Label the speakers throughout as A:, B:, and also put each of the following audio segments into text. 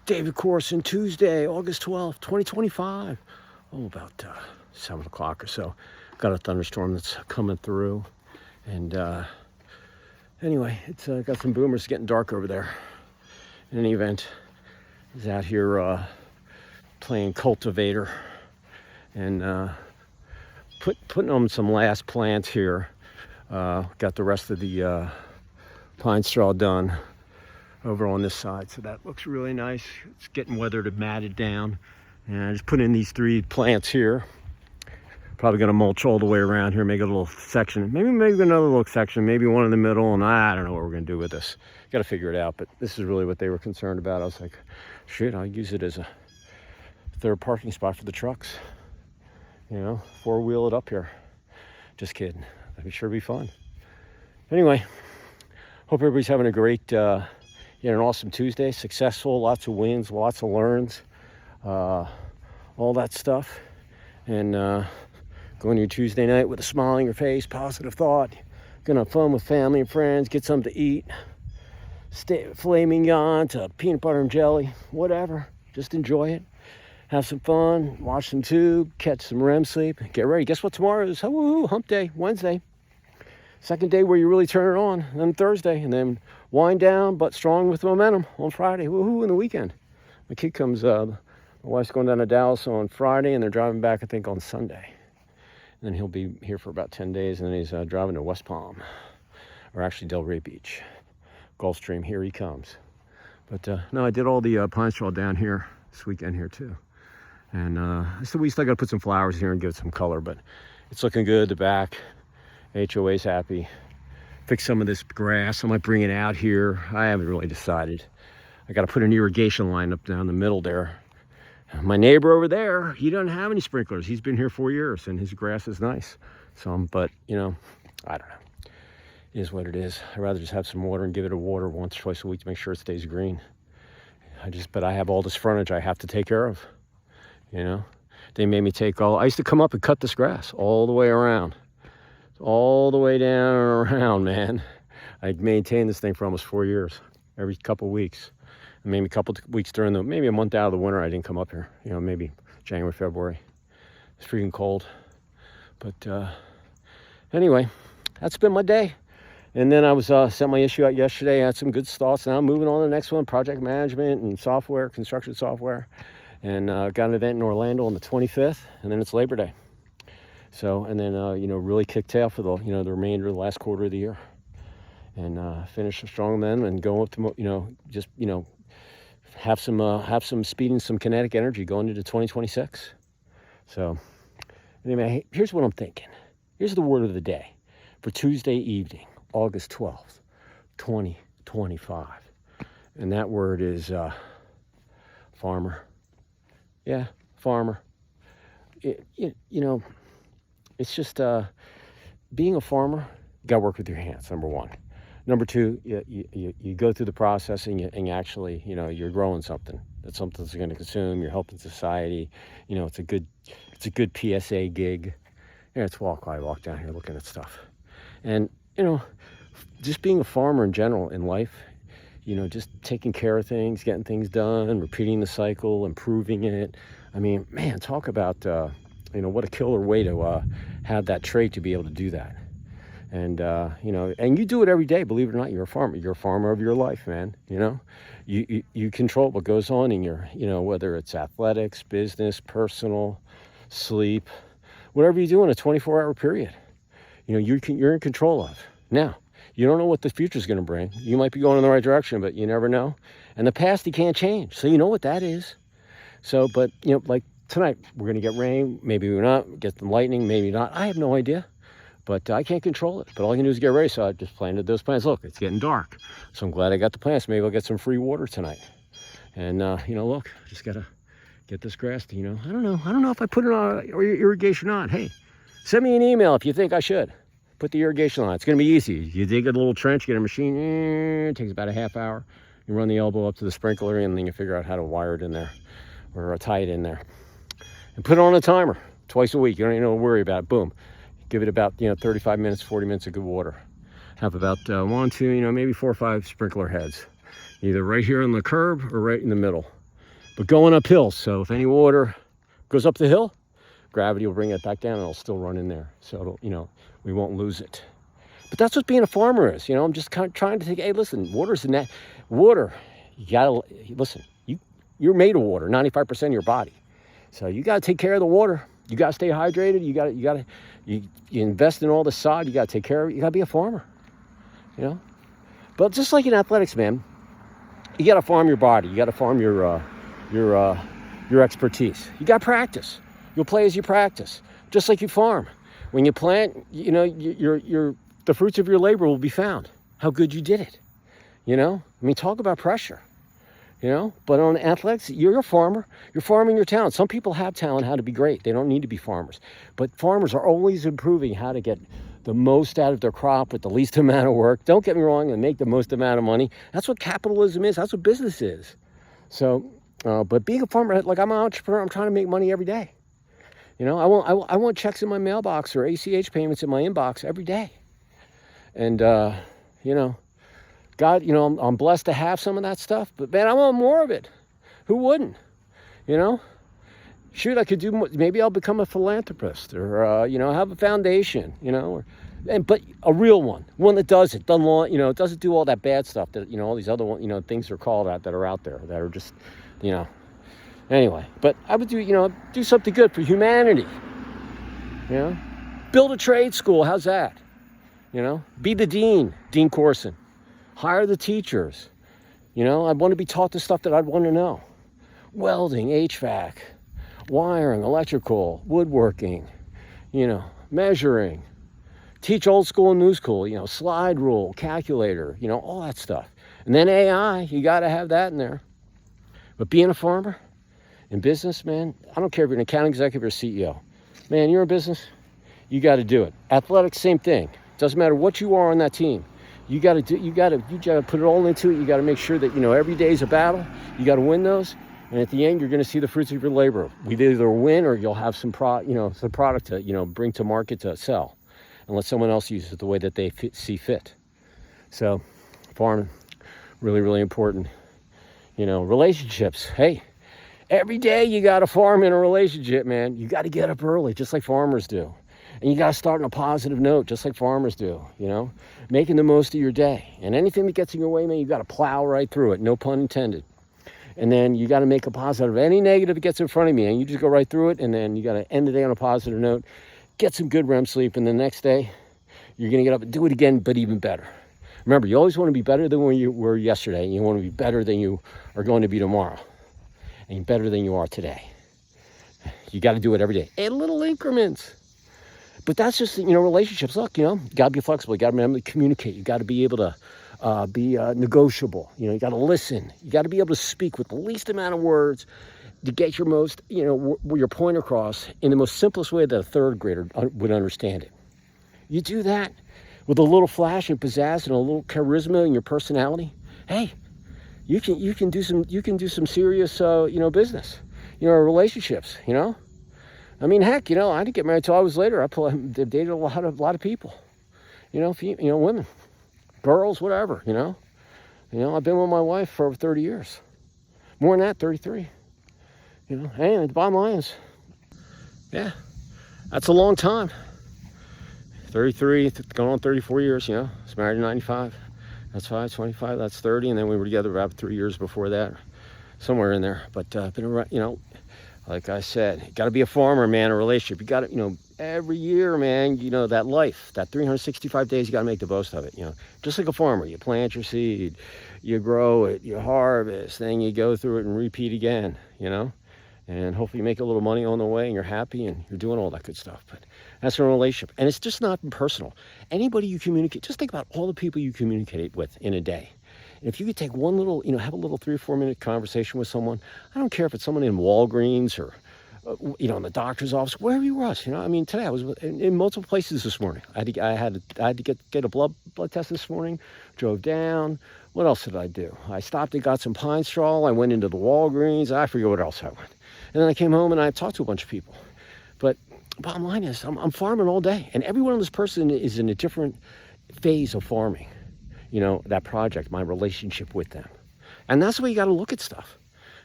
A: David Corson, Tuesday, August 12th, 2025. Oh, about 7 o'clock or so. Got a thunderstorm that's coming through. And anyway, it's got some boomers getting dark over there. In any event, he's out here playing cultivator and putting on some last plants here. Got the rest of the pine straw done over on this side, so that looks really nice. It's getting weathered and matted down, and I just put in these 3 plants here. Probably gonna mulch all the way around here, make a little section, maybe another little section, maybe one in the middle, and I don't know what we're gonna do with this. Got to figure it out, but this is really what they were concerned about. I was like, shit, I'll use it as a 3rd parking spot for the trucks, 4-wheel it up here. Just kidding. That'd be sure be fun. Anyway, hope everybody's having a great an awesome Tuesday. Successful, lots of wins, lots of learns, all that stuff. And going to your Tuesday night with a smile on your face, positive thought. Gonna have fun with family and friends, get something to eat. Filet mignon to peanut butter and jelly, whatever. Just enjoy it. Have some fun, watch some tube, catch some REM sleep. Get ready. Guess what tomorrow is? Woo, hump day, Wednesday. Second day where you really turn it on, and then Thursday, and then wind down, but strong with momentum on Friday. Woohoo, in the weekend. My kid comes, my wife's going down to Dallas on Friday, and they're driving back, I think, on Sunday. And then he'll be here for about 10 days, and then he's driving to West Palm, or actually Delray Beach. Gulfstream, here he comes. But no, I did all the pine straw down here this weekend here too. And so we still got to put some flowers here and give it some color, but it's looking good. The back, HOA's happy. Fix some of this grass. I might bring it out here. I haven't really decided. I got to put an irrigation line up down the middle there. My neighbor over there, he doesn't have any sprinklers. He's been here 4 years and his grass is nice. But I don't know. It is what it is. I'd rather just have some water and give it a water once, twice a week to make sure it stays green. But I have all this frontage I have to take care of. They made me I used to come up and cut this grass all the way around. All the way down and around, man. I maintained this thing for almost 4 years, every couple weeks. And maybe a couple weeks during maybe a month out of the winter, I didn't come up here. Maybe January, February. It's freaking cold. But anyway, that's been my day. And then I was sent my issue out yesterday. I had some good thoughts. Now I'm moving on to the next one, project management and software, construction software. And got an event in Orlando on the 25th, and then it's Labor Day. So, and then, really kick tail for the remainder of the last quarter of the year. And finish strong then and go up to, have some speed and some kinetic energy going into 2026. So, anyway, here's what I'm thinking. Here's the word of the day for Tuesday evening, August 12th, 2025. And that word is farmer. Yeah, farmer. It's just being a farmer, you got to work with your hands, number one. Number two, you go through the process and you actually, you're growing something. That's something that's going to consume. You're helping society. It's a good PSA gig. It's I walk down here looking at stuff. And, just being a farmer in general in life, just taking care of things, getting things done, repeating the cycle, improving it. I mean, man, talk about, what a killer way to have that trait to be able to do that. And, and you do it every day, believe it or not. You're a farmer. You're a farmer of your life, man. You control what goes on in your, whether it's athletics, business, personal, sleep, whatever you do in a 24-hour period, you're in control of. Now, you don't know what the future is going to bring. You might be going in the right direction, but you never know. And the past, you can't change. So you know what that is. So, but, like tonight, we're going to get rain. Maybe we're not. Get some lightning. Maybe not. I have no idea. But I can't control it. But all I can do is get ready. So I just planted those plants. Look, it's getting dark. So I'm glad I got the plants. Maybe I'll get some free water tonight. And, look, just got to get this grass to, I don't know if I put it on irrigation on. Hey, send me an email if you think I should. Put the irrigation on. It's going to be easy. You dig a little trench, get a machine. It takes about a half hour. You run the elbow up to the sprinkler, and then you figure out how to wire it in there or tie it in there. And put it on a timer twice a week. You don't even worry about it. Boom. Give it about 35 minutes, 40 minutes of good water. Have about 1, 2, maybe 4 or 5 sprinkler heads, either right here on the curb or right in the middle. but going uphill. So if any water goes up the hill, gravity will bring it back down and it'll still run in there. So it'll, we won't lose it. But that's what being a farmer is. I'm just kind of trying to think, hey, listen, water's in that. Water, you gotta, listen, you're made of water, 95% of your body. So you gotta take care of the water. You gotta stay hydrated. You invest in all the sod. You gotta take care of it. You gotta be a farmer, But just like in athletics, man, you gotta farm your body. You gotta farm your expertise. You gotta practice. You'll play as you practice, just like you farm. When you plant, the fruits of your labor will be found. How good you did it. Talk about pressure. But on athletics, you're a farmer. You're farming your talent. Some people have talent how to be great. They don't need to be farmers. But farmers are always improving how to get the most out of their crop with the least amount of work. Don't get me wrong, and make the most amount of money. That's what capitalism is. That's what business is. So, but being a farmer, like I'm an entrepreneur, I'm trying to make money every day. I want checks in my mailbox or ACH payments in my inbox every day. And, God, I'm blessed to have some of that stuff, but man, I want more of it. Who wouldn't? Shoot, I could do more. Maybe I'll become a philanthropist or, have a foundation, but a real one that does it, it doesn't do all that bad stuff that, all these other things are called out that are out there that are just, anyway, but I would do something good for humanity, build a trade school. How's that? Be the Dean Corson. Hire the teachers. I want to be taught the stuff that I'd want to know. Welding, HVAC, wiring, electrical, woodworking, measuring. Teach old school and new school, slide rule, calculator, all that stuff. And then AI, you got to have that in there. But being a farmer in business, man, I don't care if you're an account executive or CEO. Man, you're in business, you got to do it. Athletics, same thing. Doesn't matter what you are on that team. You got to put it all into it. You got to make sure that, every day is a battle. You got to win those. And at the end, you're going to see the fruits of your labor. We either win or you'll have some product to, bring to market to sell and let someone else use it the way that they see fit. So farming, really, really important. Relationships. Hey, every day you got to farm in a relationship, man. You got to get up early, just like farmers do. And you got to start on a positive note, just like farmers do, making the most of your day. And anything that gets in your way, man, you got to plow right through it, no pun intended. And then you got to make a positive. Any negative that gets in front of me, and you just go right through it, and then you got to end the day on a positive note, get some good REM sleep, and the next day, you're going to get up and do it again, but even better. Remember, you always want to be better than where you were yesterday, and you want to be better than you are going to be tomorrow, and better than you are today. You got to do it every day, in little increments. But that's just, relationships. Look, you got to be flexible. You got to be able to communicate. You got to be able to be negotiable. You got to listen. You got to be able to speak with the least amount of words to get your most, your point across in the most simplest way that a third grader would understand it. You do that with a little flash and pizzazz and a little charisma in your personality. Hey, you can do some serious, business, relationships, heck, I didn't get married till I was later. I dated a lot of people, women, girls, whatever, I've been with my wife for over 30 years, more than that, 33, and the bottom line is, yeah, that's a long time. 33, going on 34 years, I was married in 95, that's 25, that's 30, and then we were together about 3 years before that, somewhere in there, but been around, like I said, you got to be a farmer, man, a relationship. You got to, every year, man, that life, that 365 days, you got to make the most of it, Just like a farmer, you plant your seed, you grow it, you harvest, then you go through it and repeat again, And hopefully you make a little money on the way and you're happy and you're doing all that good stuff. But that's a relationship. And it's just not personal. Anybody you communicate, just think about all the people you communicate with in a day. If you could take one little, have a little 3 or 4 minute conversation with someone, I don't care if it's someone in Walgreens or, in the doctor's office, wherever you was, today I was in multiple places this morning. I had to get a blood test this morning, drove down. What else did I do? I stopped and got some pine straw. I went into the Walgreens. I forget what else I went. And then I came home and I talked to a bunch of people. But bottom line is I'm farming all day. And every one of this person is in a different phase of farming. That project, my relationship with them. And that's the way you got to look at stuff.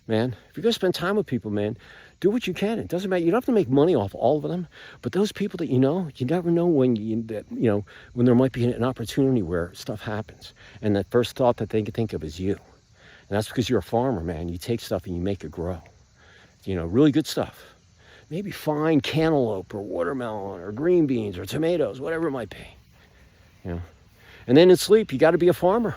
A: man. If you're going to spend time with people, man, do what you can. It doesn't matter. You don't have to make money off all of them, but those people that you never know when when there might be an opportunity where stuff happens, and that first thought that they can think of is you. And that's because you're a farmer, man. You take stuff and you make it grow. Really good stuff. Maybe fine cantaloupe or watermelon or green beans or tomatoes, whatever it might be. And then in sleep, you got to be a farmer.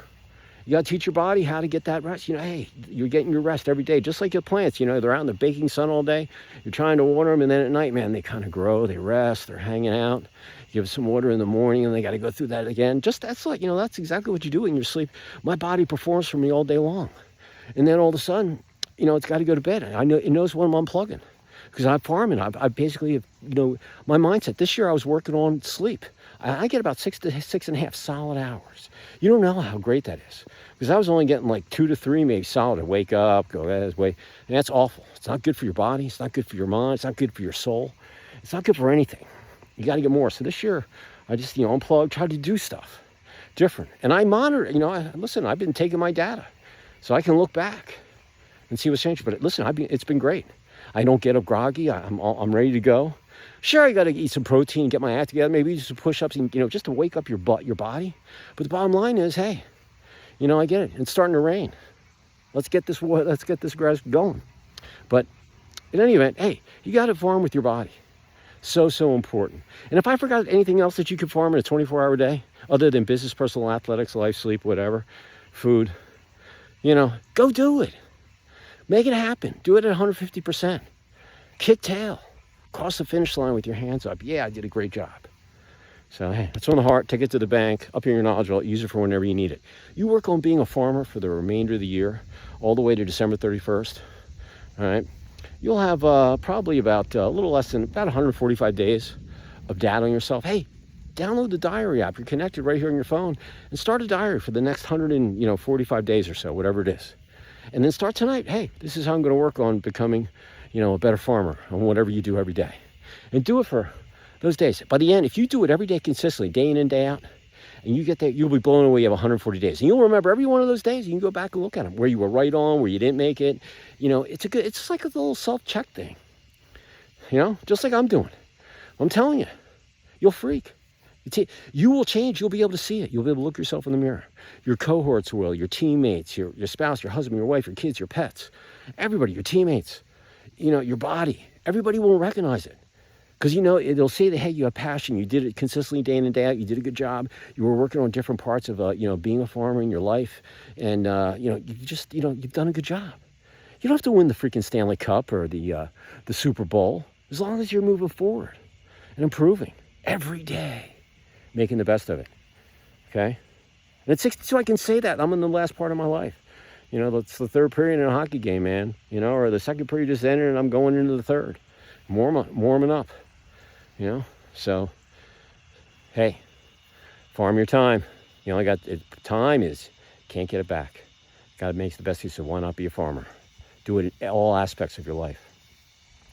A: You got to teach your body how to get that rest. Hey, you're getting your rest every day, just like your plants. They're out in the baking sun all day. You're trying to water them, and then at night, man, they kind of grow. They rest. They're hanging out. You give some water in the morning, and they got to go through that again. That's exactly what you do in your sleep. My body performs for me all day long, and then all of a sudden, it's got to go to bed. I know it knows when I'm unplugging, because I'm farming. I basically, my mindset. This year I was working on sleep. I get about 6 to 6.5 solid hours. You don't know how great that is, because I was only getting like 2 to 3 maybe solid. I wake up, go this way, and that's awful. It's not good for your body. It's not good for your mind. It's not good for your soul. It's not good for anything. You got to get more. So this year, I just unplugged, tried to do stuff different, and I monitor. Listen, I've been taking my data, so I can look back and see what's changed. But listen, it's been great. I don't get up groggy. I'm ready to go. Sure, I got to eat some protein, get my act together, maybe do some push-ups, and, just to wake up your body. But the bottom line is, hey, I get it. It's starting to rain. Let's get this grass going. But in any event, hey, you got to farm with your body. So important. And if I forgot anything else that you could farm in a 24-hour day, other than business, personal, athletics, life, sleep, whatever, food, go do it. Make it happen. Do it at 150%. Kick tail. Cross the finish line with your hands up. Yeah, I did a great job. So, hey, that's on the heart. Take it to the bank. Up in your nostril. Use it for whenever you need it. You work on being a farmer for the remainder of the year, all the way to December 31st. All right. You'll have probably about a little less than about 145 days of data on yourself. Hey, download the diary app. You're connected right here on your phone, and start a diary for the next 145 days or so, whatever it is. And then start tonight. Hey, this is how I'm going to work on becoming a better farmer on whatever you do every day. And do it for those days. By the end, if you do it every day consistently, day in and day out, and you get there, you'll be blown away. You have 140 days. And you'll remember every one of those days. You can go back and look at them, where you were right on, where you didn't make it. It's just like a little self-check thing. Just like I'm doing. I'm telling you, you'll freak. You will change. You'll be able to see it. You'll be able to look yourself in the mirror. Your cohorts will, your teammates, your spouse, your husband, your wife, your kids, your pets, everybody, your teammates, your body. Everybody will recognize it, because it'll say that, hey, you have passion. You did it consistently day in and day out. You did a good job. You were working on different parts of being a farmer in your life, and you've done a good job. You don't have to win the freaking Stanley Cup or the Super Bowl, as long as you're moving forward and improving every day, making the best of it. Okay? And at 62, I can say that. I'm in the last part of my life. That's the third period in a hockey game, man. Or the second period just ended and I'm going into the third. Warming up. So, hey, farm your time. Time can't get it back. Got to make the best use of it. Why not be a farmer? Do it in all aspects of your life.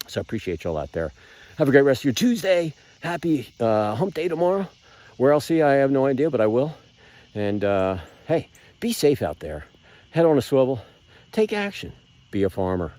A: So I appreciate y'all out there. Have a great rest of your Tuesday. Happy hump day tomorrow. Where I'll see, I have no idea, but I will. And hey, be safe out there. Head on a swivel. Take action. Be a farmer.